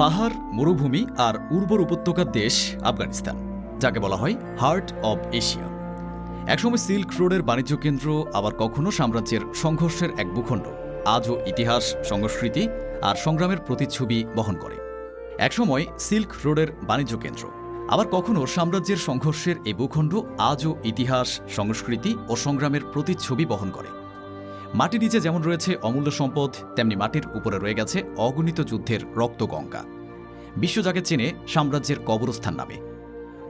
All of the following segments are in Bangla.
পাহাড়, মরুভূমি আর উর্বর উপত্যকার দেশ আফগানিস্তান, যাকে বলা হয় হার্ট অব এশিয়া। একসময় সিল্ক রোডের বাণিজ্য কেন্দ্র, আবার কখনো সাম্রাজ্যের সংঘর্ষের এক ভূখণ্ড, আজও ইতিহাস, সংস্কৃতি আর সংগ্রামের প্রতিচ্ছবি বহন করে। একসময় সিল্ক রোডের বাণিজ্য কেন্দ্র, আবার কখনো সাম্রাজ্যের সংঘর্ষের এই ভূখণ্ড আজও ইতিহাস, সংস্কৃতি ও সংগ্রামের প্রতিচ্ছবি বহন করে। মাটির নিচে যেমন রয়েছে অমূল্য সম্পদ, তেমনি মাটির উপরে রয়ে গেছে অগণিত যুদ্ধের রক্তগঙ্গা। বিশ্ব যাকে চেনে সাম্রাজ্যের কবরস্থান নামে।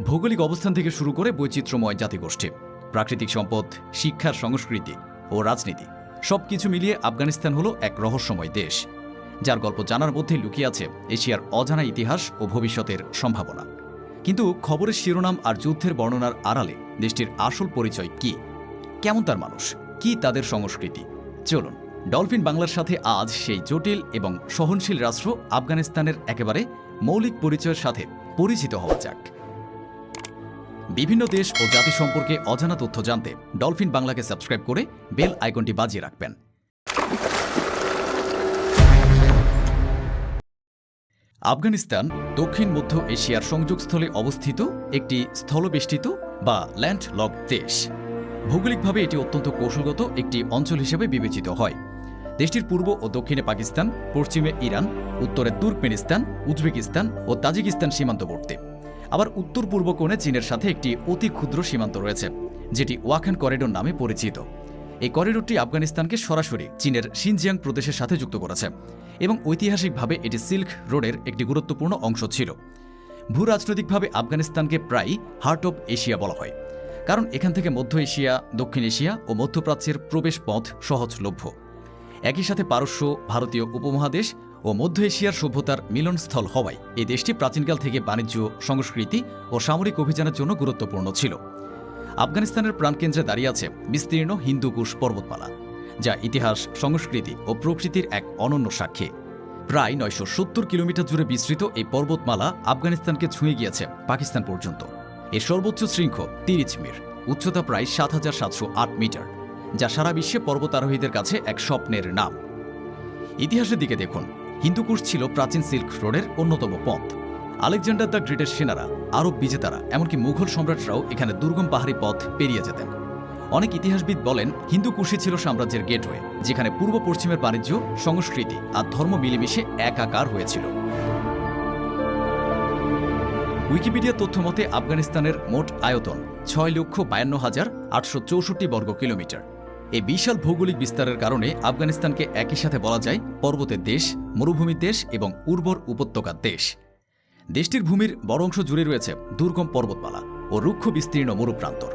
ভৌগোলিক অবস্থান থেকে শুরু করে বৈচিত্র্যময় জাতিগোষ্ঠী, প্রাকৃতিক সম্পদ, শিক্ষার, সংস্কৃতি ও রাজনীতি, সবকিছু মিলিয়ে আফগানিস্তান হল এক রহস্যময় দেশ, যার গল্প জানার মধ্যে লুকিয়ে আছে এশিয়ার অজানা ইতিহাস ও ভবিষ্যতের সম্ভাবনা। কিন্তু খবরের শিরোনাম আর যুদ্ধের বর্ণনার আড়ালে দেশটির আসল পরিচয় কি? কেমন তার মানুষ? কি তাদের সংস্কৃতি? চলুন ডলফিন বাংলার সাথে আজ সেই জটিল এবং সহনশীল রাষ্ট্র আফগানিস্তানের একেবারে মৌলিক পরিচয়ের সাথে পরিচিত হওয়া যাক। বিভিন্ন দেশ ও জাতি সম্পর্কে অজানা তথ্য জানতে ডলফিন বাংলাকে সাবস্ক্রাইব করে বেল আইকনটি বাজিয়ে রাখবেন। আফগানিস্তান দক্ষিণ মধ্য এশিয়ার সংযোগস্থলে অবস্থিত একটি স্থলবেষ্টিত বা ল্যান্ডলকড দেশ। ভৌগোলিকভাবে এটি অত্যন্ত কৌশলগত একটি অঞ্চল হিসেবে বিবেচিত হয়। দেশটির পূর্ব ও দক্ষিণে পাকিস্তান, পশ্চিমে ইরান, উত্তরে তুর্কমেনিস্তান, উজবেকিস্তান ও তাজিকিস্তান সীমান্তবর্তী। আবার উত্তর পূর্ব কোণে চীনের সাথে একটি অতি ক্ষুদ্র সীমান্ত রয়েছে, যেটি ওয়াখান করিডোর নামে পরিচিত। এই করিডোরটি আফগানিস্তানকে সরাসরি চীনের শিনজিয়াং প্রদেশের সাথে যুক্ত করেছে এবং ঐতিহাসিকভাবে এটি সিল্ক রোডের একটি গুরুত্বপূর্ণ অংশ ছিল। ভূরাজনৈতিকভাবে আফগানিস্তানকে প্রায়ই হার্ট অব এশিয়া বলা হয়, কারণ এখান থেকে মধ্য এশিয়া, দক্ষিণ এশিয়া ও মধ্যপ্রাচ্যের প্রবেশ পথ সহজলভ্য। একই সাথে পারস্য, ভারতীয় উপমহাদেশ ও মধ্য এশিয়ার সভ্যতার মিলনস্থল হওয়ায় এই দেশটি প্রাচীনকাল থেকে বাণিজ্য, সংস্কৃতি ও সামরিক অভিযানের জন্য গুরুত্বপূর্ণ ছিল। আফগানিস্তানের প্রাণকেন্দ্রে দাঁড়িয়ে আছে বিস্তীর্ণ হিন্দুকুশ পর্বতমালা, যা ইতিহাস, সংস্কৃতি ও প্রকৃতির এক অনন্য সাক্ষী। প্রায় ৯৭০ কিলোমিটার জুড়ে বিস্তৃত এই পর্বতমালা আফগানিস্তানকে ছুঁয়ে গিয়েছে পাকিস্তান পর্যন্ত। এর সর্বোচ্চ শৃঙ্গ তিরিচমির, উচ্চতা প্রায় ৭৭০৮ মিটার, যা সারা বিশ্বে পর্বতারোহীদের কাছে এক স্বপ্নের নাম। ইতিহাসের দিকে দেখুন, হিন্দুকুশ ছিল প্রাচীন সিল্ক রোডের অন্যতম পথ। আলেকজান্ডার দ্য গ্রেটের সেনারা, আরব বিজেতারা, এমনকি মুঘল সম্রাটরাও এখানে দুর্গম পাহাড়ি পথ পেরিয়ে যেতেন। অনেক ইতিহাসবিদ বলেন হিন্দুকুশই ছিল সাম্রাজ্যের গেটওয়ে, যেখানে পূর্ব পশ্চিমের বাণিজ্য, সংস্কৃতি আর ধর্ম মিলেমিশে একাকার হয়েছিল। উইকিপিডিয়া তথ্য মতে আফগানিস্তানের মোট আয়তন ৬,৫২,৮৬৪ বর্গ কিলোমিটার। এই বিশাল ভৌগোলিক বিস্তারের কারণে আফগানিস্তানকে একই সাথে বলা যায় পর্বতের দেশ, মরুভূমির দেশ এবং উর্বর উপত্যকার দেশ। দেশটির ভূমির বড় অংশ জুড়ে রয়েছে দুর্গম পর্বতমালা ও রুক্ষ বিস্তীর্ণ মরুপ্রান্তর।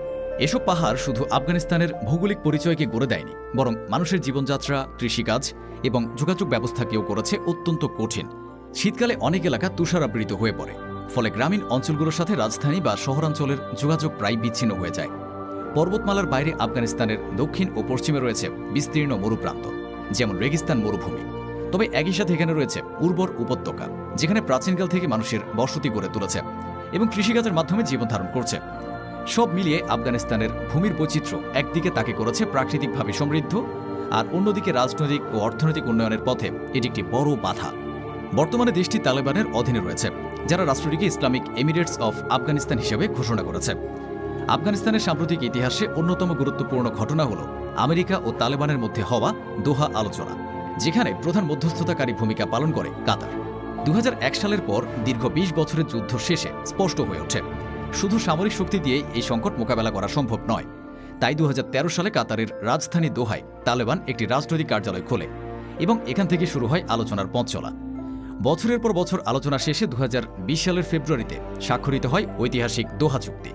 এসব পাহাড় শুধু আফগানিস্তানের ভৌগোলিক পরিচয়কে গড়ে দেয়নি, বরং মানুষের জীবনযাত্রা, কৃষিকাজ এবং যোগাযোগ ব্যবস্থাকেও করেছে অত্যন্ত কঠিন। শীতকালে অনেক এলাকা তুষারাবৃত হয়ে পড়ে, ফলে গ্রামীণ অঞ্চলগুলোর সাথে রাজধানী বা শহরাঞ্চলের যোগাযোগ প্রায় বিচ্ছিন্ন হয়ে যায়। পর্বতমালার বাইরে আফগানিস্তানের দক্ষিণ ও পশ্চিমে রয়েছে বিস্তীর্ণ মরুপ্রান্তর, যেমন রেগিস্তান মরুভূমি। তবে একই সাথে এখানে রয়েছে উর্বর উপত্যকা, যেখানে প্রাচীনকাল থেকে মানুষের বসতি গড়ে তুলেছে এবং কৃষিকাজের মাধ্যমে জীবন ধারণ করছে। সব মিলিয়ে আফগানিস্তানের ভূমির বৈচিত্র্য একদিকে তাকে করেছে প্রাকৃতিকভাবে সমৃদ্ধ, আর অন্যদিকে রাজনৈতিক ও অর্থনৈতিক উন্নয়নের পথে এটি একটি বড় বাধা। বর্তমানে দেশটি তালেবানের অধীনে রয়েছে, যারা রাষ্ট্রটিকে ইসলামিক এমিরেটস অফ আফগানিস্তান হিসেবে ঘোষণা করেছে। আফগানিস্তানের সাম্প্রতিক ইতিহাসে অন্যতম গুরুত্বপূর্ণ ঘটনা হল আমেরিকা ও তালেবানের মধ্যে হওয়া দোহা আলোচনা, যেখানে প্রধান মধ্যস্থতাকারী ভূমিকা পালন করে কাতার। ২০০১ সালের পর দীর্ঘ ২০ বছরের যুদ্ধ শেষে স্পষ্ট হয়ে ওঠে শুধু সামরিক শক্তি দিয়ে এই সংকট মোকাবেলা করা সম্ভব নয়। তাই ২০১৩ সালে কাতারের রাজধানী দোহায় তালেবান একটি রাজনৈতিক কার্যালয় খোলে এবং এখান থেকে শুরু হয় আলোচনার পথ চলা। বছরের পর বছর আলোচনা শেষে ২০২০ সালের ফেব্রুয়ারিতে স্বাক্ষরিত হয় ঐতিহাসিক দোহা চুক্তি,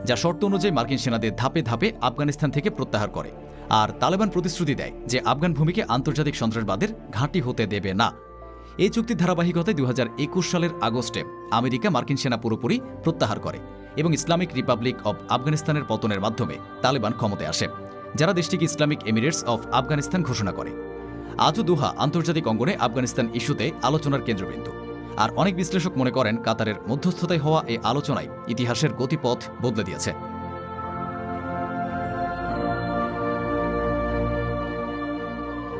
যা শর্ত অনুযায়ী মার্কিন সেনাদের ধাপে ধাপে আফগানিস্তান থেকে প্রত্যাহার করে, আর তালেবান প্রতিশ্রুতি দেয় যে আফগান ভূমিকে আন্তর্জাতিক সন্ত্রাসবাদের ঘাঁটি হতে দেবে না। এই চুক্তির ধারাবাহিকতায় ২০২১ সালের আগস্টে আমেরিকা মার্কিন সেনা পুরোপুরি প্রত্যাহার করে এবং ইসলামিক রিপাবলিক অব আফগানিস্তানের পতনের মাধ্যমে তালেবান ক্ষমতায় আসে, যারা দেশটিকে ইসলামিক এমিরেটস অফ আফগানিস্তান ঘোষণা করে। আজও দোহা আন্তর্জাতিক অঙ্গনে আফগানিস্তান ইস্যুতে আলোচনার কেন্দ্রবিন্দু, আর অনেক বিশ্লেষক মনে করেন কাতারের মধ্যস্থতায় হওয়া এই আলোচনায় ইতিহাসের গতিপথ বদলে দিয়েছে।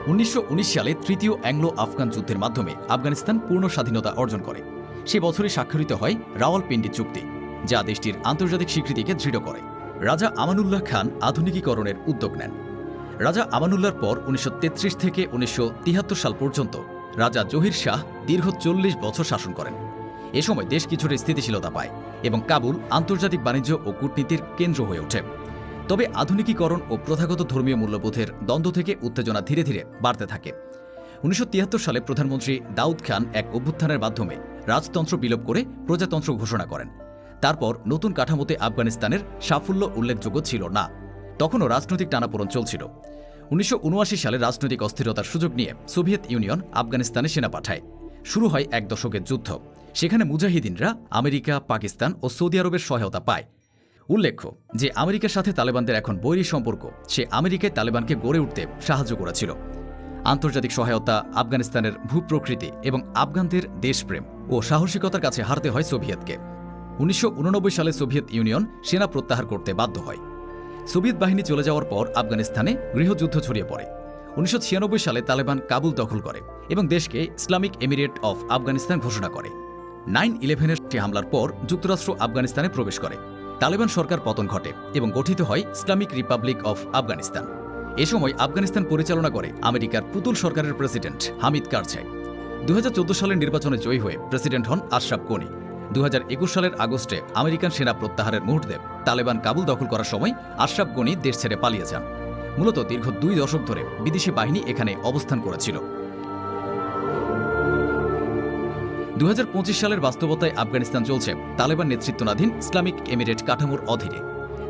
1919 সালে তৃতীয় অ্যাংলো আফগান যুদ্ধের মাধ্যমে আফগানিস্তান পূর্ণ স্বাধীনতা অর্জন করে। সে বছরই স্বাক্ষরিত হয় রাওয়ালপিন্ডি চুক্তি, যা দেশটির আন্তর্জাতিক স্বীকৃতিকে দৃঢ় করে। রাজা আমানুল্লাহ খান আধুনিকীকরণের উদ্যোগ নেন। রাজা আমানুল্লাহর পর 1933 থেকে 1973 সাল পর্যন্ত রাজা জহির শাহ দীর্ঘ 40 বছর শাসন করেন। এ সময় দেশ কিছুটা স্থিতিশীলতা পায় এবং কাবুল আন্তর্জাতিক বাণিজ্য ও কূটনীতির কেন্দ্র হয়ে ওঠে। তবে আধুনিকীকরণ ও প্রথাগত ধর্মীয় মূল্যবোধের দ্বন্দ্ব থেকে উত্তেজনা ধীরে ধীরে বাড়তে থাকে। 1973 সালে প্রধানমন্ত্রী দাউদ খান এক অভ্যুত্থানের মাধ্যমে রাজতন্ত্র বিলোপ করে প্রজাতন্ত্র ঘোষণা করেন। তারপর নতুন কাঠামোতে আফগানিস্তানের সাফল্য উল্লেখযোগ্য ছিল না। তখনও রাজনৈতিক টানাপোড়েন চলছিল। 1979 সালে রাজনৈতিক অস্থিরতার সুযোগ নিয়ে সোভিয়েত ইউনিয়ন আফগানিস্তানে সেনা পাঠায়। শুরু হয় এক দশকের যুদ্ধ। সেখানে মুজাহিদিনরা আমেরিকা, পাকিস্তান ও সৌদি আরবের সহায়তা পায়। উল্লেখ্য যে আমেরিকার সাথে তালেবানদের এখন বৈরী সম্পর্ক সে আমেরিকায় তালেবানকে গড়ে উঠতে সাহায্য করেছিল। আন্তর্জাতিক সহায়তা, আফগানিস্তানের ভূপ্রকৃতি এবং আফগানদের দেশপ্রেম ও সাহসিকতার কাছে হারতে হয় সোভিয়েতকে। 1989 সালে সোভিয়েত ইউনিয়ন সেনা প্রত্যাহার করতে বাধ্য হয়। সোভিয়েত বাহিনী চলে যাওয়ার পর আফগানিস্তানে গৃহযুদ্ধ ছড়িয়ে পড়ে। 1996 সালে তালেবান কাবুল দখল করে এবং দেশকে ইসলামিক এমিরেট অফ আফগানিস্তান ঘোষণা করে। 9/11-এর হামলার পর যুক্তরাষ্ট্র আফগানিস্তানে প্রবেশ করে। তালেবান সরকার পতন ঘটে এবং গঠিত হয় ইসলামিক রিপাবলিক অফ আফগানিস্তান। এ সময় আফগানিস্তান পরিচালনা করে আমেরিকার পুতুল সরকারের প্রেসিডেন্ট হামিদ কারজাই। 2014 সালের নির্বাচনে জয়ী হয়ে প্রেসিডেন্ট হন আশরাফ গনি। 2021 সালের আগস্টে আমেরিকান সেনা প্রত্যাহারের মুহূর্তে তালেবান কাবুল দখল করার সময় আশরাফ গনি দেশ ছেড়ে পালিয়ে যান। মূলত দীর্ঘ 2 দশক ধরে বিদেশি বাহিনী এখানে অবস্থান করেছিল। 2025 সালের বাস্তবতায় আফগানিস্তান চলছে তালেবান নেতৃত্বাধীন ইসলামিক এমিরেট কাঠামোর অধীনে,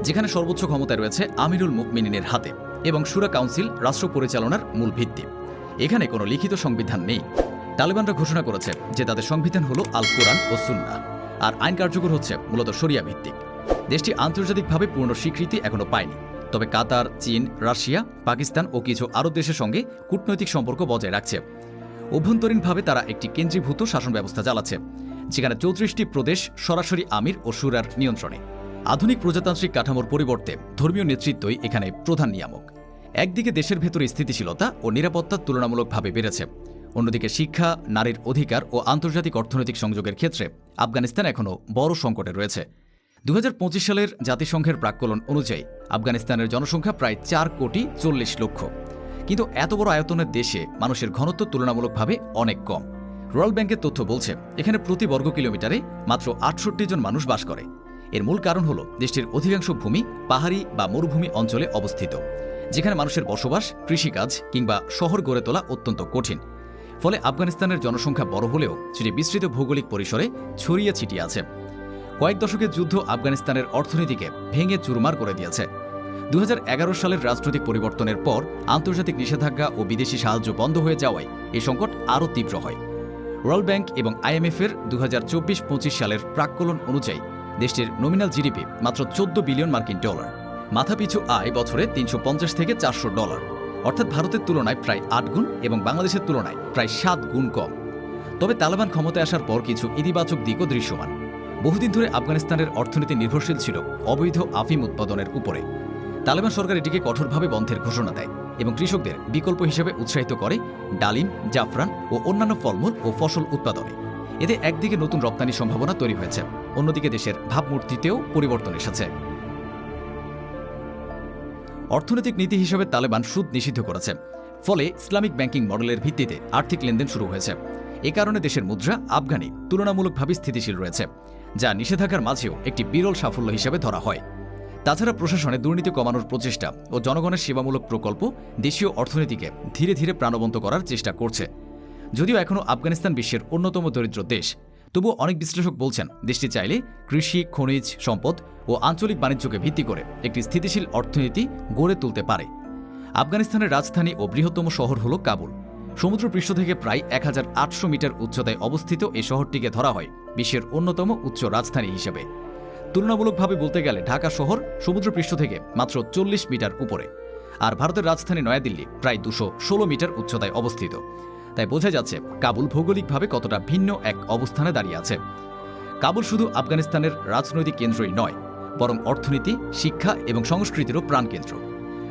যেখানে সর্বোচ্চ ক্ষমতায় রয়েছে আমিরুল মুমিনিনের হাতে এবং শুরা কাউন্সিল রাষ্ট্র পরিচালনার মূল ভিত্তি। এখানে কোনো লিখিত সংবিধান নেই। তালেবানরা ঘোষণা করেছে যে তাদের সংবিধান হল আল কোরআন ও সুন্নাহ, আর আইন কার্যকর হচ্ছে মূলত শরিয়া ভিত্তিক। দেশটি আন্তর্জাতিকভাবে পূর্ণ স্বীকৃতি এখনো পায়নি, তবে কাতার, চীন, রাশিয়া, পাকিস্তান ও কিছু আরব দেশের সঙ্গে কূটনৈতিক সম্পর্ক বজায় রাখছে। অভ্যন্তরীণভাবে তারা একটি কেন্দ্রীভূত শাসন ব্যবস্থা চালাচ্ছে, যেখানে 34টি প্রদেশ সরাসরি আমির ও শুরার নিয়ন্ত্রণে। আধুনিক প্রজাতান্ত্রিক কাঠামোর পরিবর্তে ধর্মীয় নেতৃত্বই এখানে প্রধান নিয়ামক। একদিকে দেশের ভেতরে স্থিতিশীলতা ও নিরাপত্তা তুলনামূলকভাবে বেড়েছে, অন্যদিকে শিক্ষা, নারীর অধিকার ও আন্তর্জাতিক অর্থনৈতিক সংযোগের ক্ষেত্রে আফগানিস্তান এখনও বড় সংকটে রয়েছে। 2025 সালের জাতিসংঘের প্রাক্কলন অনুযায়ী আফগানিস্তানের জনসংখ্যা প্রায় 4,40,00,000 লক্ষ। কিন্তু এত বড় আয়তনের দেশে মানুষের ঘনত্ব তুলনামূলকভাবে অনেক কম। ওয়ার্ল্ড ব্যাংকের তথ্য বলছে এখানে প্রতি বর্গ কিলোমিটারে মাত্র 68 জন মানুষ বাস করে। এর মূল কারণ হল দেশটির অধিকাংশ ভূমি পাহাড়ি বা মরুভূমি অঞ্চলে অবস্থিত, যেখানে মানুষের বসবাস, কৃষিকাজ কিংবা শহর গড়ে তোলা অত্যন্ত কঠিন। ফলে আফগানিস্তানের জনসংখ্যা বড় হলেও সেটি বিস্তৃত ভৌগোলিক পরিসরে ছড়িয়ে ছিটিয়ে আছে। কয়েক দশকের যুদ্ধ আফগানিস্তানের অর্থনীতিকে ভেঙে চুরমার করে দিয়েছে। 2011 সালের রাজনৈতিক পরিবর্তনের পর আন্তর্জাতিক নিষেধাজ্ঞা ও বিদেশি সাহায্য বন্ধ হয়ে যাওয়ায় এই সংকট আরও তীব্র হয়। ওয়ার্ল্ড ব্যাংক এবং IMF-এর 2024-25 সালের প্রাক্কলন অনুযায়ী দেশটির নমিনাল জিডিপি মাত্র $14 বিলিয়ন। মাথাপিছু আয় বছরে $350 থেকে $400, অর্থাৎ ভারতের তুলনায় প্রায় 8 গুণ এবং বাংলাদেশের তুলনায় প্রায় 7 গুণ কম। তবে তালেবান ক্ষমতায় আসার পর কিছু ইতিবাচক দিকও দৃশ্যমান। বহুদিন ধরে আফগানিস্তানের অর্থনীতি নির্ভরশীল ছিল অবৈধ আফিম উৎপাদনের উপরে। তালেবান সরকার এটিকে কঠোরভাবে বন্ধের ঘোষণা দেয় এবং কৃষকদের বিকল্প হিসেবে উৎসাহিত করে ডালিম, জাফরান ও অন্যান্য ফলমূল ও ফসল উৎপাদনে। এতে একদিকে নতুন রপ্তানি সম্ভাবনা তৈরি হয়েছে, অন্যদিকে দেশের ভাবমূর্তিতেও পরিবর্তন এসেছে। অর্থনৈতিক নীতি হিসেবে তালেবান সুদ নিষিদ্ধ করেছে, ফলে ইসলামিক ব্যাংকিং মডেলের ভিত্তিতে আর্থিক লেনদেন শুরু হয়েছে। এ কারণে দেশের মুদ্রা আফগানি তুলনামূলকভাবে স্থিতিশীল রয়েছে, যা নিষেধাজ্ঞার মাঝেও একটি বিরল সাফল্য হিসেবে ধরা হয়। তাছাড়া প্রশাসনে দুর্নীতি কমানোর প্রচেষ্টা ও জনগণের সেবামূলক প্রকল্প দেশীয় অর্থনীতিকে ধীরে ধীরে প্রাণবন্ত করার চেষ্টা করছে। যদিও এখনও আফগানিস্তান বিশ্বের অন্যতম দরিদ্র দেশ, তবুও অনেক বিশ্লেষক বলছেন দেশটি চাইলে কৃষি, খনিজ সম্পদ ও আঞ্চলিক বাণিজ্যকে ভিত্তি করে একটি স্থিতিশীল অর্থনীতি গড়ে তুলতে পারে। আফগানিস্তানের রাজধানী ও বৃহত্তম শহর হল কাবুল। সমুদ্রপৃষ্ঠ থেকে প্রায় 1800 মিটার উচ্চতায় অবস্থিত এই শহরটিকে ধরা হয় বিশ্বের অন্যতম উচ্চ রাজধানী হিসেবে। তুলনামূলকভাবে বলতে গেলে ঢাকা শহর সমুদ্রপৃষ্ঠ থেকে মাত্র 40 মিটার উপরে, আর ভারতের রাজধানী নয়াদিল্লি প্রায় 216 মিটার উচ্চতায় অবস্থিত। তাই বোঝা যাচ্ছে কাবুল ভৌগোলিকভাবে কতটা ভিন্ন এক অবস্থানে দাঁড়িয়ে আছে। কাবুল শুধু আফগানিস্তানের রাজনৈতিক কেন্দ্রই নয়, বরং অর্থনীতি, শিক্ষা এবং সংস্কৃতিরও প্রাণকেন্দ্র।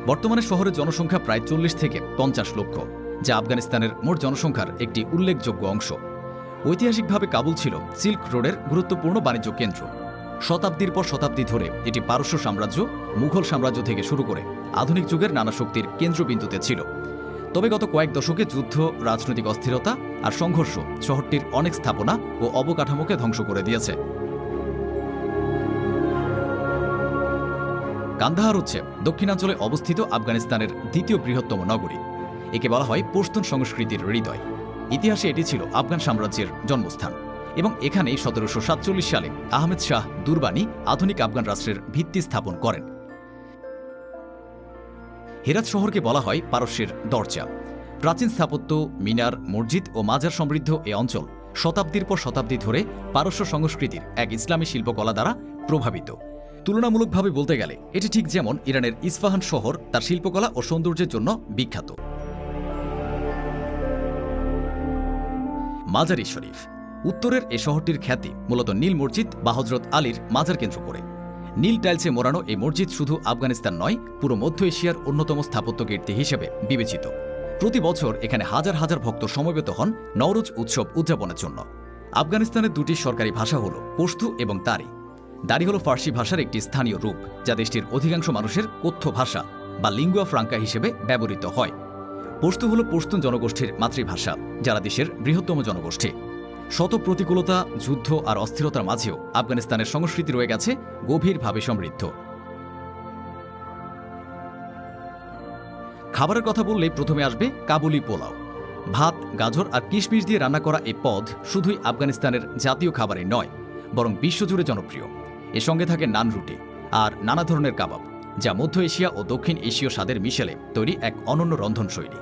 বর্তমানে শহরের জনসংখ্যা প্রায় 40 থেকে 50 লক্ষ, যা আফগানিস্তানের মোট জনসংখ্যার একটি উল্লেখযোগ্য অংশ। ঐতিহাসিকভাবে কাবুল ছিল সিল্ক রোডের গুরুত্বপূর্ণ বাণিজ্য কেন্দ্র। শতাব্দীর পর শতাব্দী ধরে এটি পারস্য সাম্রাজ্য, মুঘল সাম্রাজ্য থেকে শুরু করে আধুনিক যুগের নানা শক্তির কেন্দ্রবিন্দুতে ছিল। তবে গত কয়েক দশকে যুদ্ধ, রাজনৈতিক অস্থিরতা আর সংঘর্ষ শহরটির অনেক স্থাপনা ও অবকাঠামোকে ধ্বংস করে দিয়েছে। কান্দাহার হচ্ছে দক্ষিণাঞ্চলে অবস্থিত আফগানিস্তানের দ্বিতীয় বৃহত্তম নগরী। একে বলা হয় পশতুন সংস্কৃতির হৃদয়। ইতিহাসে এটি ছিল আফগান সাম্রাজ্যের জন্মস্থান এবং এখানেই ১৭৪৭ সালে আহমেদ শাহ দুরবানি আধুনিক আফগান রাষ্ট্রের ভিত্তি স্থাপন করেন। হেরাত শহরকে বলা হয় পারস্যের দরজা। প্রাচীন স্থাপত্য, মিনার, মসজিদ ও মাজার সমৃদ্ধ এ অঞ্চল শতাব্দীর পর শতাব্দী ধরে পারস্য সংস্কৃতির এক ইসলামী শিল্পকলা দ্বারা প্রভাবিত। তুলনামূলকভাবে বলতে গেলে এটি ঠিক যেমন ইরানের ইস্পাহান শহর তার শিল্পকলা ও সৌন্দর্যের জন্য বিখ্যাত। মাজার-ই শরীফ। উত্তরের এ শহরটির খ্যাতি মূলত নীল মসজিদ বা হজরত আলীর মাজার কেন্দ্র করে। নীল টাইলসে মোড়ানো এই মসজিদ শুধু আফগানিস্তান নয়, পুরো মধ্য এশিয়ার অন্যতম স্থাপত্য কীর্তি হিসেবে বিবেচিত। প্রতি বছর এখানে হাজার হাজার ভক্ত সমবেত হন নওরোজ উৎসব উদযাপনের জন্য। আফগানিস্তানের দুটি সরকারি ভাষা হল পশতু এবং দারি। দারি হল ফার্সি ভাষার একটি স্থানীয় রূপ, যা দেশটির অধিকাংশ মানুষের কথ্য ভাষা বা লিঙ্গুয়া ফ্রাঙ্কা হিসেবে ব্যবহৃত হয়। পশতু হল পশতুন জনগোষ্ঠীর মাতৃভাষা, যারা দেশের বৃহত্তম জনগোষ্ঠী। শত প্রতিকূলতা, যুদ্ধ আর অস্থিরতার মাঝেও আফগানিস্তানের সংস্কৃতি রয়ে গেছে গভীরভাবে সমৃদ্ধ। খাবারের কথা বললেই প্রথমে আসবে কাবুলি পোলাও। ভাত, গাজর আর কিশমিশ দিয়ে রান্না করা এই পদ শুধুই আফগানিস্তানের জাতীয় খাবারই নয়, বরং বিশ্বজুড়ে জনপ্রিয়। এর সঙ্গে থাকে নান রুটি আর নানা ধরনের কাবাব, যা মধ্য এশিয়া ও দক্ষিণ এশীয় স্বাদের মিশেলে তৈরি এক অনন্য রন্ধনশৈলী।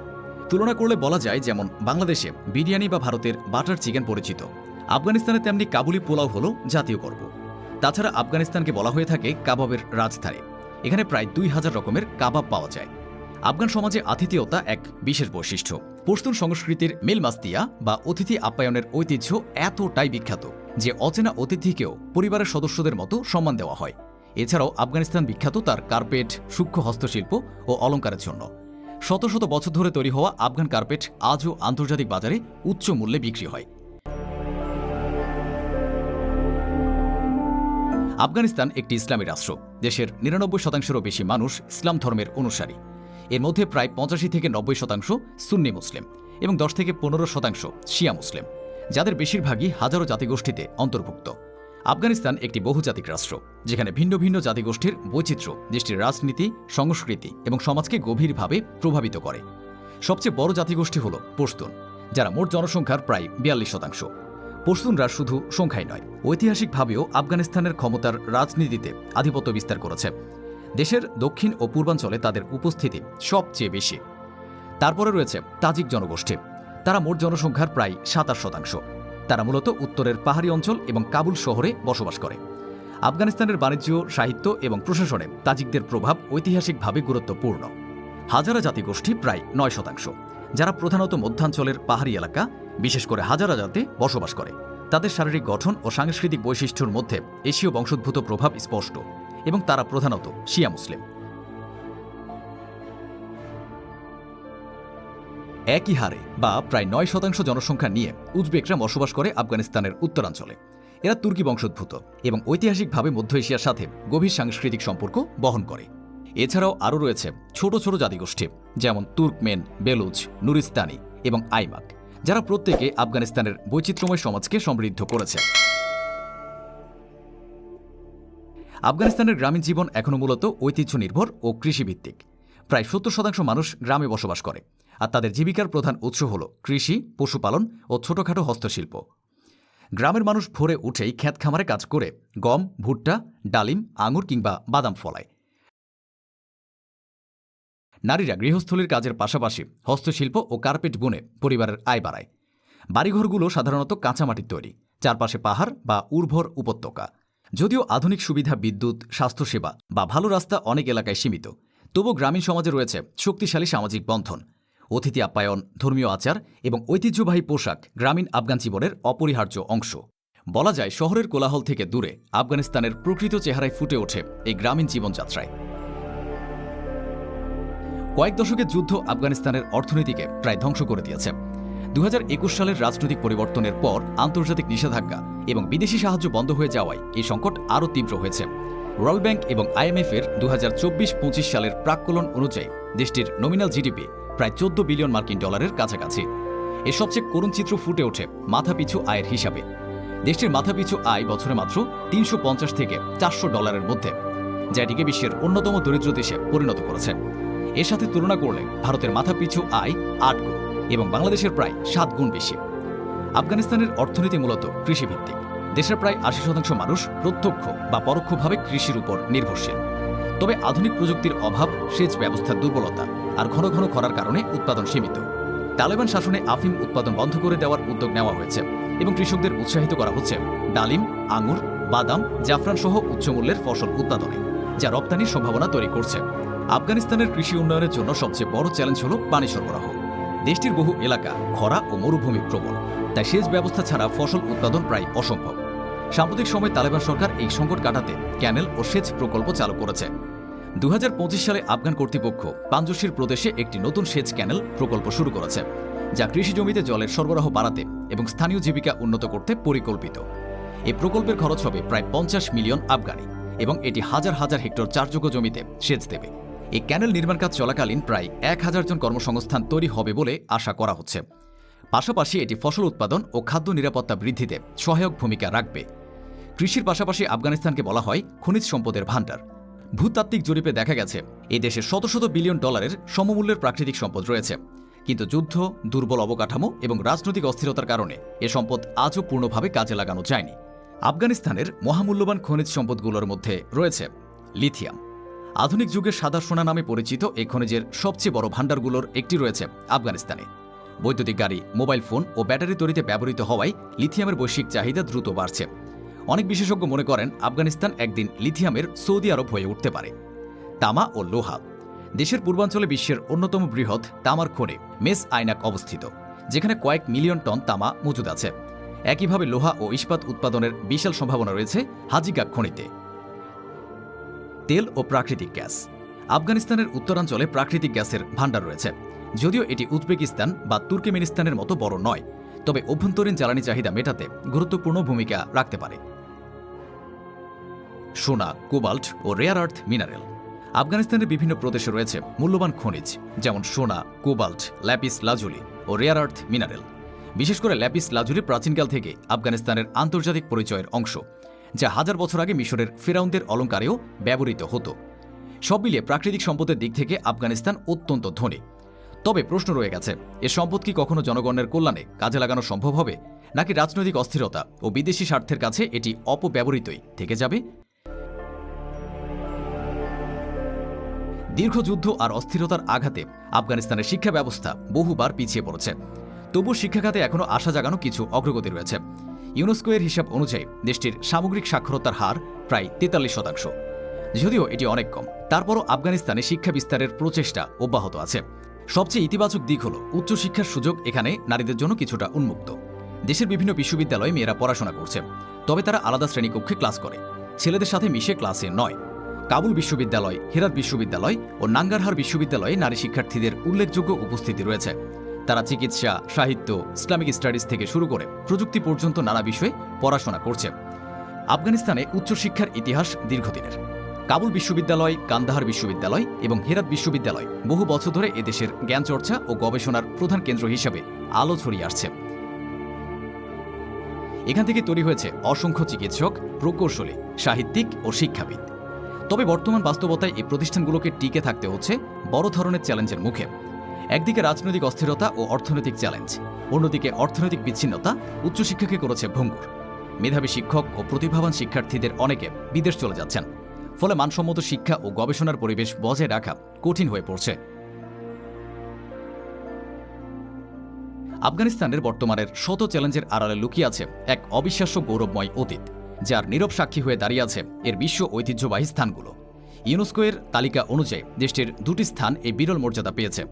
তুলনা করলে বলা যায়, যেমন বাংলাদেশে বিরিয়ানি বা ভারতের বাটার চিকেন পরিচিত, আফগানিস্তানে তেমনি কাবুলি পোলাও হল জাতীয় পর্ব। তাছাড়া আফগানিস্তানকে বলা হয়ে থাকে কাবাবের রাজধানী। এখানে প্রায় ২,০০০ রকমের কাবাব পাওয়া যায়। আফগান সমাজে আতিথেয়তা এক বিশেষ বৈশিষ্ট্য। পশতুন সংস্কৃতির মেলমাস্তিয়া বা অতিথি আপ্যায়নের ঐতিহ্য এতটাই বিখ্যাত যে অচেনা অতিথিকেও পরিবারের সদস্যদের মতো সম্মান দেওয়া হয়। এছাড়াও আফগানিস্তান বিখ্যাত তার কার্পেট, সূক্ষ্ম হস্তশিল্প ও অলঙ্কারের জন্য। শত শত বছর ধরে তৈরি হওয়া আফগান কার্পেট আজও আন্তর্জাতিক বাজারে উচ্চ মূল্যে বিক্রি হয়। আফগানিস্তান একটি ইসলামী রাষ্ট্র। দেশের ৯৯%-এরও বেশি মানুষ ইসলাম ধর্মের অনুসারী। এর মধ্যে প্রায় ৮৫ থেকে ৯০% সুন্নি মুসলিম এবং ১০ থেকে ১৫% শিয়া মুসলিম, যাদের বেশিরভাগই হাজারো জাতিগোষ্ঠীতে অন্তর্ভুক্ত। আফগানিস্তান একটি বহুজাতিক রাষ্ট্র, যেখানে ভিন্ন ভিন্ন জাতিগোষ্ঠীর বৈচিত্র্য দেশটির রাজনীতি, সংস্কৃতি এবং সমাজকে গভীরভাবে প্রভাবিত করে। সবচেয়ে বড় জাতিগোষ্ঠী হল পশতুন, যারা মোট জনসংখ্যার প্রায় ৪২%। পশতুনরা শুধু সংখ্যায় নয়, ঐতিহাসিকভাবেও আফগানিস্তানের ক্ষমতার রাজনীতিতে আধিপত্য বিস্তার করেছে। দেশের দক্ষিণ ও পূর্বাঞ্চলে তাদের উপস্থিতি সবচেয়ে বেশি। তারপরে রয়েছে তাজিক জনগোষ্ঠী। তারা মোট জনসংখ্যার প্রায় ২৭%। তারা মূলত উত্তরের পাহাড়ি অঞ্চল এবং কাবুল শহরে বসবাস করে। আফগানিস্তানের বাণিজ্য, সাহিত্য এবং প্রশাসনে তাজিকদের প্রভাব ঐতিহাসিকভাবে গুরুত্বপূর্ণ। হাজারা জাতিগোষ্ঠী প্রায় ৯%, যারা প্রধানত মধ্যাঞ্চলের পাহাড়ি এলাকা, বিশেষ করে হাজারাতে বসবাস করে। তাদের শারীরিক গঠন ও সাংস্কৃতিক বৈশিষ্ট্যের মধ্যে এশীয় বংশোদ্ভূত প্রভাব স্পষ্ট এবং তারা প্রধানত শিয়া মুসলিম। একই হারে বা প্রায় ৯% জনসংখ্যা নিয়ে উজবেকরা বসবাস করে আফগানিস্তানের উত্তরাঞ্চলে। এরা তুর্কি বংশোদ্ভূত এবং ঐতিহাসিকভাবে মধ্য এশিয়ার সাথে গভীর সাংস্কৃতিক সম্পর্ক বহন করে। এছাড়াও আরও রয়েছে ছোট ছোট জাতিগোষ্ঠী, যেমন তুর্কমেন, বেলুচ, নুরিস্তানি এবং আইমাক, যারা প্রত্যেকে আফগানিস্তানের বৈচিত্র্যময় সমাজকে সমৃদ্ধ করেছে। আফগানিস্তানের গ্রামীণ জীবন এখনও মূলত ঐতিহ্য নির্ভর ও কৃষিভিত্তিক। প্রায় ৭০% মানুষ গ্রামে বসবাস করে, আর তাদের জীবিকার প্রধান উৎস হল কৃষি, পশুপালন ও ছোটখাটো হস্তশিল্প। গ্রামের মানুষ ভোরে উঠেই ক্ষেত খামারে কাজ করে গম, ভুট্টা, ডালিম, আঙুর কিংবা বাদাম ফলায়। নারীরা গৃহস্থলীর কাজের পাশাপাশি হস্তশিল্প ও কার্পেট বুনে পরিবারের আয় বাড়ায়। বাড়িঘরগুলো সাধারণত কাঁচামাটির তৈরি, চারপাশে পাহাড় বা উর্বর উপত্যকা। যদিও আধুনিক সুবিধা, বিদ্যুৎ, স্বাস্থ্যসেবা বা ভালো রাস্তা অনেক এলাকায় সীমিত, তবু গ্রামীণ সমাজে রয়েছে শক্তিশালী সামাজিক বন্ধন। অতিথি আপ্যায়ন, ধর্মীয় আচার এবং ঐতিহ্যবাহী পোশাক গ্রামীণ আফগান জীবনের অপরিহার্য অংশ। বলা যায়, শহরের কোলাহল থেকে দূরে আফগানিস্তানের প্রকৃত চেহারায় ফুটে ওঠে এই গ্রামীণ জীবনযাত্রায়। কয়েক দশকের যুদ্ধ আফগানিস্তানের অর্থনীতিকে প্রায় ধ্বংস করে দিয়েছে। 2021 সালের রাজনৈতিক পরিবর্তনের পর আন্তর্জাতিক নিষেধাজ্ঞা এবং বিদেশি সাহায্য বন্ধ হয়ে যাওয়ায় এই সংকট আরও তীব্র হয়েছে। ওয়ার্ল্ড ব্যাংক এবং IMF এর 2024-25 সালের প্রাক্কলন অনুযায়ী দেশটির নমিনাল জিডিপি প্রায় 14 বিলিয়ন মার্কিন ডলারের কাছাকাছি। এর সবচেয়ে করুণ চিত্র ফুটে ওঠে মাথাপিছু আয়ের হিসাবে। দেশটির মাথাপিছু আয় বছরে মাত্র 350 থেকে 400 ডলারের মধ্যে, যা এটিকে বিশ্বের অন্যতম দরিদ্র দেশে পরিণত করেছে। এর সাথে তুলনা করলে ভারতের মাথাপিছু আয় 8 গুণ এবং বাংলাদেশের প্রায় 7 গুণ বেশি। আফগানিস্তানের অর্থনীতি মূলত কৃষিভিত্তিক। দেশের প্রায় 80% মানুষ প্রত্যক্ষ বা পরোক্ষভাবে কৃষির উপর নির্ভরশীল। তবে আধুনিক প্রযুক্তির অভাব, সেচ ব্যবস্থার দুর্বলতা আর ঘন ঘন খরার কারণে উৎপাদন সীমিত। তালেবান শাসনে আফিম উৎপাদন বন্ধ করে দেওয়ার উদ্যোগ নেওয়া হয়েছে এবং কৃষকদের উৎসাহিত করা হচ্ছে ডালিম, আঙুর, বাদাম, জাফরান সহ উচ্চমূল্যের ফসল উৎপাদনে, যা রপ্তানির সম্ভাবনা তৈরি করছে। আফগানিস্তানের কৃষি উন্নয়নের জন্য সবচেয়ে বড় চ্যালেঞ্জ হল পানি সরবরাহ। দেশটির বহু এলাকা খরা ও মরুভূমি প্রবল, তাই সেচ ব্যবস্থা ছাড়া ফসল উৎপাদন প্রায় অসম্ভব। সাম্প্রতিক সময়ে তালেবান সরকার এই সংকট কাটাতে ক্যানেল ও সেচ প্রকল্প চালু করেছে। 2025 সালে আফগান কর্তৃপক্ষ পাঞ্জশির প্রদেশে একটি নতুন সেচ ক্যানেল প্রকল্প শুরু করেছে, যা কৃষি জমিতে জলের সরবরাহ বাড়াতে এবং স্থানীয় জীবিকা উন্নত করতে পরিকল্পিত। এই প্রকল্পের খরচ হবে প্রায় 50 মিলিয়ন আফগানি এবং এটি হাজার হাজার হেক্টর চাষযোগ্য জমিতে সেচ দেবে। এই ক্যানেল নির্মাণ কাজ চলাকালীন প্রায় 1000 জন কর্মসংস্থান তৈরি হবে বলে আশা করা হচ্ছে। পাশাপাশি এটি ফসল উৎপাদন ও খাদ্য নিরাপত্তা বৃদ্ধিতে সহায়ক ভূমিকা রাখবে। কৃষির পাশাপাশি আফগানিস্তানকে বলা হয় খনিজ সম্পদের ভাণ্ডার। ভূতাত্ত্বিক জরিপে দেখা গেছে এই দেশে শত শত বিলিয়ন ডলারের সমমূল্যের প্রাকৃতিক সম্পদ রয়েছে, কিন্তু যুদ্ধ, দুর্বল অবকাঠামো এবং রাজনৈতিক অস্থিরতার কারণে এ সম্পদ আজও পূর্ণভাবে কাজে লাগানো যায়নি। আফগানিস্তানের মহামূল্যবান খনিজ সম্পদগুলোর মধ্যে রয়েছে লিথিয়াম। আধুনিক যুগের সাদা সোনা নামে পরিচিত এই খনিজের সবচেয়ে বড় ভাণ্ডারগুলোর একটি রয়েছে আফগানিস্তানে। বৈদ্যুতিক গাড়ি, মোবাইল ফোন ও ব্যাটারি তৈরিতে ব্যবহৃত হওয়ায় লিথিয়ামের বৈশ্বিক চাহিদা দ্রুত বাড়ছে। অনেক বিশেষজ্ঞ মনে করেন আফগানিস্তান একদিন লিথিয়ামের সৌদি আরব হয়ে উঠতে পারে। তামা ও লোহা। দেশের পূর্বাঞ্চলে বিশ্বের অন্যতম বৃহৎ তামার খনি মেস আইনাক অবস্থিত, যেখানে কয়েক মিলিয়ন টন তামা মজুদ আছে। একইভাবে লোহা ও ইস্পাত উৎপাদনের বিশাল সম্ভাবনা রয়েছে হাজিগাক খনিতে। তেল ও প্রাকৃতিক গ্যাস। আফগানিস্তানের উত্তরাঞ্চলে প্রাকৃতিক গ্যাসের ভাণ্ডার রয়েছে, যদিও এটি উজবেকিস্তান বা তুর্কমেনিস্তানের মতো বড় নয়, তবে অভ্যন্তরীণ জ্বালানি চাহিদা মেটাতে গুরুত্বপূর্ণ ভূমিকা রাখতে পারে। সোনা, কোবাল্ট ও রেয়ার আর্থ মিনারেল। আফগানিস্তানের বিভিন্ন প্রদেশে রয়েছে মূল্যবান খনিজ, যেমন সোনা, কোবাল্ট, ল্যাপিস লাজুলি ও রেয়ার আর্থ মিনারেল। বিশেষ করে ল্যাপিস লাজুলি প্রাচীনকাল থেকে আফগানিস্তানের আন্তর্জাতিক পরিচয়ের অংশ, যা হাজার বছর আগে মিশরের ফেরাউনদের অলঙ্কারেও ব্যবহৃত হতো। সব মিলিয়ে প্রাকৃতিক সম্পদের দিক থেকে আফগানিস্তান অত্যন্ত ধনী। তবে প্রশ্ন রয়ে গেছে, এ সম্পদ কি কখনো জনগণের কল্যাণে কাজে লাগানো সম্ভব হবে, নাকি রাজনৈতিক অস্থিরতা ও বিদেশি স্বার্থের কাছে এটি অপব্যবহৃতই থেকে যাবে? দীর্ঘ যুদ্ধ আর অস্থিরতার আঘাতে আফগানিস্তানের শিক্ষা ব্যবস্থা বহুবার পিছিয়ে পড়েছে। তবু শিক্ষা খাতে এখনও আশা জাগানো কিছু অগ্রগতি রয়েছে। ইউনেস্কো এর হিসাব অনুযায়ী দেশটির সামগ্রিক সাক্ষরতার হার প্রায় 43%। যদিও এটি অনেক কম, তারপরও আফগানিস্তানে শিক্ষা বিস্তারের প্রচেষ্টা অব্যাহত আছে। সবচেয়ে ইতিবাচক দিক হল উচ্চশিক্ষার সুযোগ এখানে নারীদের জন্য কিছুটা উন্মুক্ত। দেশের বিভিন্ন বিশ্ববিদ্যালয়ে মেয়েরা পড়াশোনা করছে, তবে তারা আলাদা শ্রেণীকক্ষে ক্লাস করে, ছেলেদের সাথে মিশে ক্লাসে নয়। কাবুল বিশ্ববিদ্যালয়, হেরাত বিশ্ববিদ্যালয় ও নাঙ্গারহার বিশ্ববিদ্যালয়ে নারী শিক্ষার্থীদের উল্লেখযোগ্য উপস্থিতি রয়েছে। তারা চিকিৎসা, সাহিত্য, ইসলামিক স্টাডিজ থেকে শুরু করে প্রযুক্তি পর্যন্ত নানা বিষয়ে পড়াশোনা করছে। আফগানিস্তানে উচ্চশিক্ষার ইতিহাস দীর্ঘদিনের। কাবুল বিশ্ববিদ্যালয়, কান্দাহার বিশ্ববিদ্যালয় এবং হেরাত বিশ্ববিদ্যালয় বহু বছর ধরে এদেশের জ্ঞানচর্চা ও গবেষণার প্রধান কেন্দ্র হিসাবে আলো ছড়িয়ে আসছে। এখান থেকে তৈরি হয়েছে অসংখ্য চিকিৎসক, প্রকৌশলী, সাহিত্যিক ও শিক্ষাবিদ। তবে বর্তমান বাস্তবতায় এই প্রতিষ্ঠানগুলোকে টিকে থাকতে হচ্ছে বড় ধরনের চ্যালেঞ্জের মুখে। একদিকে রাজনৈতিক অস্থিরতা ও অর্থনৈতিক চ্যালেঞ্জ, অন্যদিকে অর্থনৈতিক বিচ্ছিন্নতা উচ্চশিক্ষাকে করেছে ভঙ্গুর। মেধাবী শিক্ষক ও প্রতিভাবান শিক্ষার্থীদের অনেকে বিদেশ চলে যাচ্ছেন, ফলে মানসম্মত শিক্ষা ও গবেষণার পরিবেশ বজায় রাখা কঠিন হয়ে পড়ছে। আফগানিস্তানের বর্তমানের শত চ্যালেঞ্জের আড়ালে লুকিয়ে আছে এক অবিশ্বাস্য গৌরবময় অতীত, যার নীরব সাক্ষী হয়ে দাঁড়িয়ে আছে এর বিশ্ব ঐতিহ্যবাহী স্থানগুলো। ইউনেস্কো এর তালিকা অনুযায়ী দেশটির দুটি স্থান এই বিরল মর্যাদা পেয়েছে।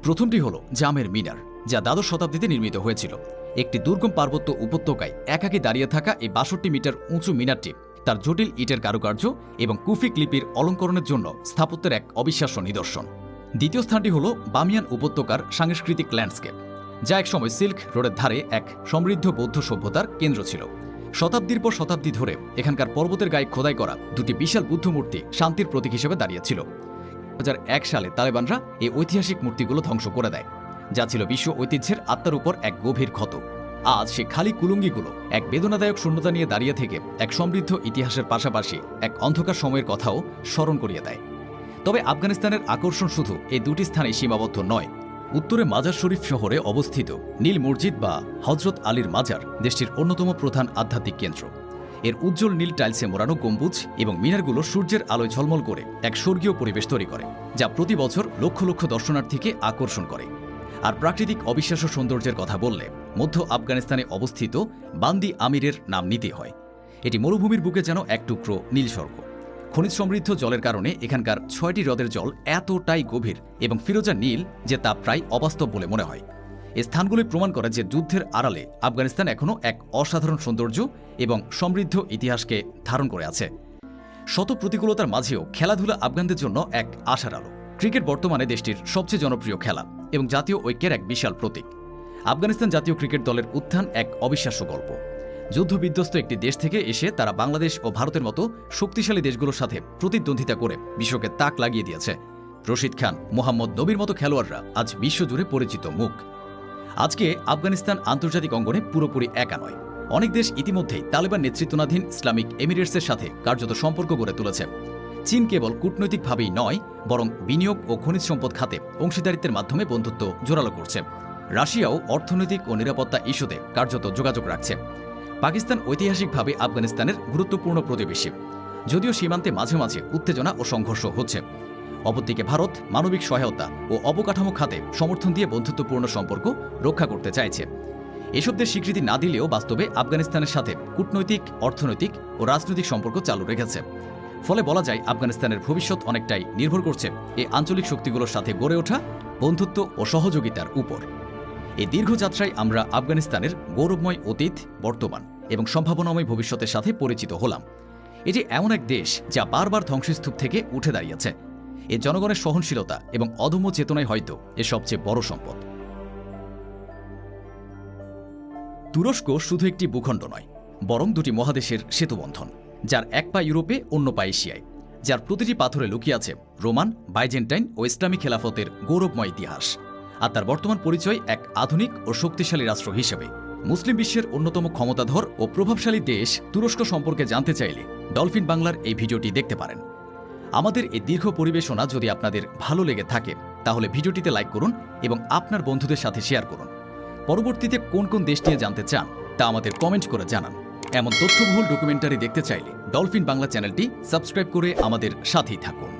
প্রথমটি হল জামের মিনার, যা দ্বাদশ শতাব্দীতে নির্মিত হয়েছিল। একটি দুর্গম পার্বত্য উপত্যকায় একাকী দাঁড়িয়ে থাকা এই 62 মিটার উঁচু মিনারটি তার জটিল ইটের কারুকার্য এবং কুফিক লিপির অলঙ্করণের জন্য স্থাপত্যের এক অবিশ্বাস্য নিদর্শন। দ্বিতীয় স্থানটি হল বামিয়ান উপত্যকার সাংস্কৃতিক ল্যান্ডস্কেপ, যা একসময় সিল্ক রোডের ধারে এক সমৃদ্ধ বৌদ্ধ সভ্যতার কেন্দ্র ছিল। শতাব্দীর পর শতাব্দী ধরে এখানকার পর্বতের গায়ে খোদাই করা দুটি বিশাল বুদ্ধ মূর্তি শান্তির প্রতীক হিসেবে দাঁড়িয়েছিল। 2001 সালে তালেবানরা এই ঐতিহাসিক মূর্তিগুলো ধ্বংস করে দেয়, যা ছিল বিশ্ব ঐতিহ্যের আত্মার উপর এক গভীর ক্ষত। আজ সে খালি কুলুঙ্গিগুলো এক বেদনাদায়ক শূন্যতা নিয়ে দাঁড়িয়ে থেকে এক সমৃদ্ধ ইতিহাসের পাশাপাশি এক অন্ধকার সময়ের কথাও স্মরণ করিয়ে দেয়। তবে আফগানিস্তানের আকর্ষণ শুধু এই দুটি স্থানেই সীমাবদ্ধ নয়। উত্তরে মাজার শরীফ শহরে অবস্থিত নীল মসজিদ বা হজরত আলীর মাজার দেশটির অন্যতম প্রধান আধ্যাত্মিক কেন্দ্র। এর উজ্জ্বল নীল টাইলসে মোড়ানো গম্বুজ এবং মিনারগুলো সূর্যের আলোয় ঝলমল করে এক স্বর্গীয় পরিবেশ তৈরি করে, যা প্রতি বছর লক্ষ লক্ষ দর্শনার্থীকে আকর্ষণ করে। আর প্রাকৃতিক অবিশ্বাস্য সৌন্দর্যের কথা বললে মধ্য আফগানিস্তানে অবস্থিত বান্দি আমিরের নাম নিতে হয়। এটি মরুভূমির বুকে যেন এক টুকরো নীল স্বর্গ। খনিজ সমৃদ্ধ জলের কারণে এখানকার 6টি হ্রদের জল এতটাই গভীর এবং ফিরোজা নীল যে তা প্রায় অবাস্তব বলে মনে হয়। এই স্থানগুলি প্রমাণ করে যে যুদ্ধের আড়ালে আফগানিস্তান এখনও এক অসাধারণ সৌন্দর্য এবং সমৃদ্ধ ইতিহাসকে ধারণ করে আছে। শত প্রতিকূলতার মাঝেও খেলাধুলা আফগানদের জন্য এক আশার আলো। ক্রিকেট বর্তমানে দেশটির সবচেয়ে জনপ্রিয় খেলা এবং জাতীয় ঐক্যের এক বিশাল প্রতীক। আফগানিস্তান জাতীয় ক্রিকেট দলের উত্থান এক অবিশ্বাস্য গল্প। যুদ্ধবিধ্বস্ত একটি দেশ থেকে এসে তারা বাংলাদেশ ও ভারতের মতো শক্তিশালী দেশগুলোর সাথে প্রতিদ্বন্দ্বিতা করে বিশ্বকে তাক লাগিয়ে দিয়েছে। রশিদ খান, মোহাম্মদ নবীর মতো খেলোয়াড়রা আজ বিশ্বজুড়ে পরিচিত মুখ। আজকে আফগানিস্তান আন্তর্জাতিক অঙ্গনে পুরোপুরি একা নয়। অনেক দেশ ইতিমধ্যেই তালেবান নেতৃত্বাধীন ইসলামিক এমিরেটসের সাথে কার্যত সম্পর্ক গড়ে তুলেছে। চীন কেবল কূটনৈতিকভাবেই নয়, বরং বিনিয়োগ ও খনিজ সম্পদ খাতে অংশীদারিত্বের মাধ্যমে বন্ধুত্ব জোরালো করছে। রাশিয়াও অর্থনৈতিক ও নিরাপত্তা ইস্যুতে কার্যত যোগাযোগ রাখছে। পাকিস্তান ঐতিহাসিকভাবে আফগানিস্তানের গুরুত্বপূর্ণ প্রতিবেশী, যদিও সীমান্তে মাঝে মাঝে উত্তেজনা ও সংঘর্ষ হচ্ছে। অপরদিকে ভারত মানবিক সহায়তা ও অবকাঠামো খাতে সমর্থন দিয়ে বন্ধুত্বপূর্ণ সম্পর্ক রক্ষা করতে চাইছে। এসব দেশ স্বীকৃতি না দিলেও বাস্তবে আফগানিস্তানের সাথে কূটনৈতিক, অর্থনৈতিক ও রাজনৈতিক সম্পর্ক চালু রেখেছে। ফলে বলা যায় আফগানিস্তানের ভবিষ্যৎ অনেকটাই নির্ভর করছে এই আঞ্চলিক শক্তিগুলোর সাথে গড়ে ওঠা বন্ধুত্ব ও সহযোগিতার উপর। এই দীর্ঘ যাত্রায় আমরা আফগানিস্তানের গৌরবময় অতীত, বর্তমান এবং সম্ভাবনাময় ভবিষ্যতের সাথে পরিচিত হলাম। এটি এমন এক দেশ যা বারবার ধ্বংসস্তূপ থেকে উঠে দাঁড়িয়েছে। এ জনগণের সহনশীলতা এবং অদম্য চেতনাই হয়তো এর সবচেয়ে বড় সম্পদ। তুরস্ক শুধু একটি ভূখণ্ড নয়, বরং দুটি মহাদেশের সেতুবন্ধন, যার এক পা ইউরোপে, অন্য পা এশিয়ায়, যার প্রতিটি পাথরে লুকিয়ে আছে রোমান, বাইজেন্টাইন ও ইসলামী খেলাফতের গৌরবময় ইতিহাস। আর তার বর্তমান পরিচয় এক আধুনিক ও শক্তিশালী রাষ্ট্র হিসেবে। মুসলিম বিশ্বের অন্যতম ক্ষমতাধর ও প্রভাবশালী দেশ তুরস্ক সম্পর্কে জানতে চাইলে ডলফিন বাংলার এই ভিডিওটি দেখতে পারেন। আমাদের এই দীর্ঘ পরিবেশনা যদি আপনাদের ভালো লেগে থাকে তাহলে ভিডিওটিতে লাইক করুন এবং আপনার বন্ধুদের সাথে শেয়ার করুন। পরবর্তীতে কোন কোন দেশ নিয়ে জানতে চান তা আমাদের কমেন্ট করে জানান। এমন তথ্যবহুল ডকুমেন্টারি দেখতে চাইলে ডলফিন বাংলা চ্যানেলটি সাবস্ক্রাইব করে আমাদের সাথেই থাকুন।